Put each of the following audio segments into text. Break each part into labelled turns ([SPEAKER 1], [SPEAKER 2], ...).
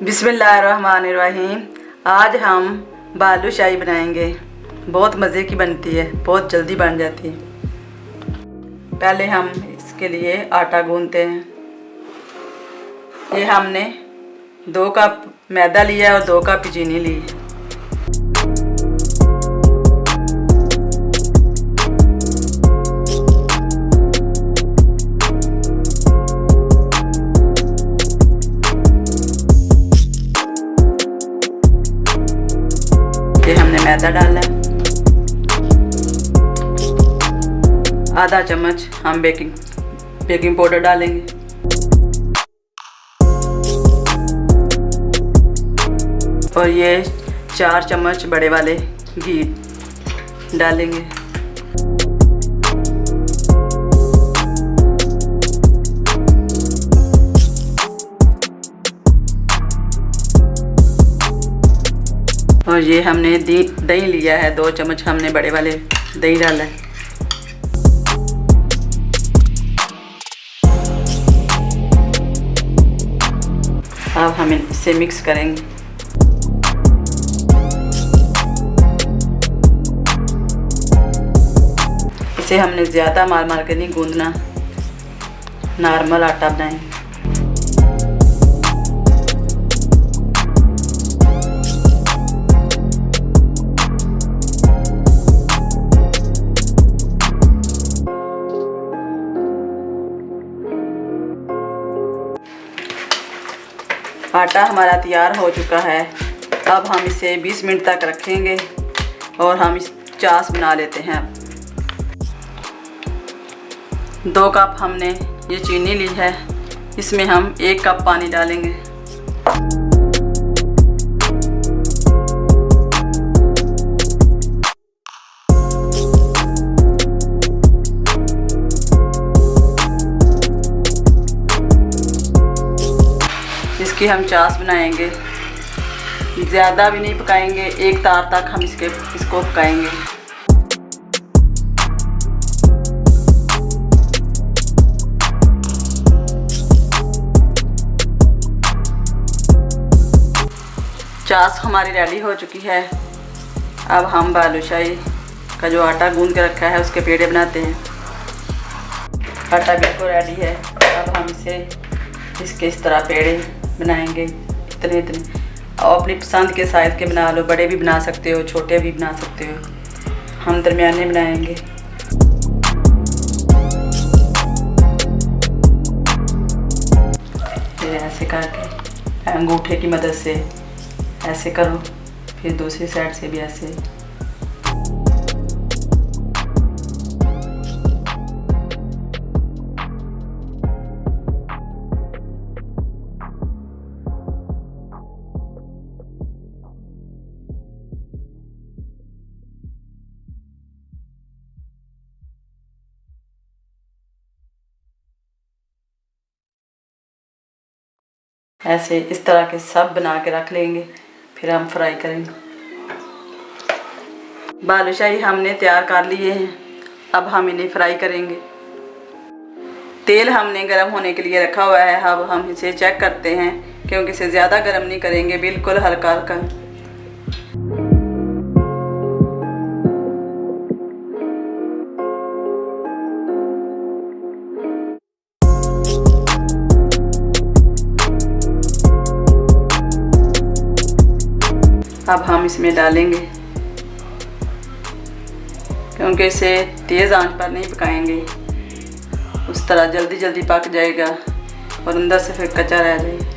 [SPEAKER 1] बिस्मिल्लाहिर्रहमानिर्रहीम। आज हम बालूशाही बनाएंगे। बहुत मज़े की बनती है, बहुत जल्दी बन जाती है। पहले हम इसके लिए आटा गूंथते हैं। ये हमने 2 कप मैदा लिया है और 2 कप चीनी ली है। ये हमने मैदा डाला है। आधा चम्मच हम बेकिंग पाउडर डालेंगे। और ये 4 चम्मच बड़े वाले घी डालेंगे। और ये हमने दही लिया है, 2 चम्मच हमने बड़े वाले दही डाला है। अब हम इसे मिक्स करेंगे। इसे हमने ज़्यादा मार के नहीं गूंदना, नॉर्मल आटा बनाएंगे। आटा हमारा तैयार हो चुका है। अब हम इसे 20 मिनट तक रखेंगे और हम इस चास बना लेते हैं। 2 कप हमने ये चीनी ली है, इसमें हम 1 कप पानी डालेंगे। इसकी हम चास बनाएंगे। ज़्यादा भी नहीं पकाएंगे, 1 तार तक हम इसको पकाएंगे। चास हमारी रेडी हो चुकी है। अब हम बालूशाही का जो आटा गूंद के रखा है उसके पेड़े बनाते हैं। आटा बिल्कुल रेडी है। अब हम इसके इस तरह पेड़े बनाएंगे, इतने और अपनी पसंद के साइज़ के बना लो। बड़े भी बना सकते हो, छोटे भी बना सकते हो। हम दरमियाने बनाएंगे। फिर ऐसे करके अंगूठे की मदद से ऐसे करो, फिर दूसरी साइड से भी ऐसे। ऐसे इस तरह के सब बना के रख लेंगे, फिर हम फ्राई करेंगे। बालूशाही हमने तैयार कर लिए हैं। अब हम इन्हें फ्राई करेंगे। तेल हमने गर्म होने के लिए रखा हुआ है। अब हम इसे चेक करते हैं, क्योंकि इसे ज़्यादा गर्म नहीं करेंगे, बिल्कुल हल्का हल्का। अब हम इसमें डालेंगे, क्योंकि इसे तेज़ आंच पर नहीं पकाएंगे, उस तरह जल्दी जल्दी पक जाएगा और अंदर से फिर कच्चा रह जाएगा।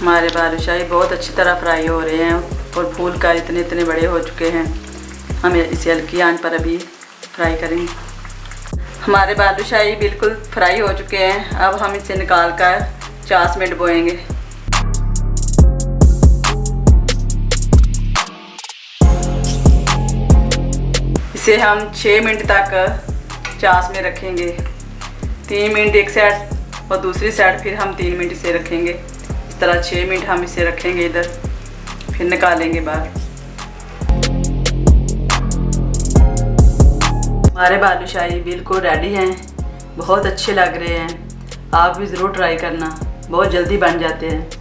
[SPEAKER 1] हमारे बालूशाही बहुत अच्छी तरह फ्राई हो रहे हैं और फूल कर इतने इतने बड़े हो चुके हैं। हम इसे हल्की आंच पर अभी फ्राई करेंगे। हमारे बालूशाही बिल्कुल फ्राई हो चुके हैं। अब हम इसे निकाल कर चास में डुबोएंगे। इसे हम 6 मिनट तक चास में रखेंगे। 3 मिनट एक साइड और दूसरी साइड फिर हम 3 मिनट इसे रखेंगे। इस तरह 6 मिनट हम इसे रखेंगे इधर, फिर निकालेंगे बाहर। हमारे बालूशाही बिल्कुल रेडी हैं, बहुत अच्छे लग रहे हैं। आप भी ज़रूर ट्राई करना, बहुत जल्दी बन जाते हैं।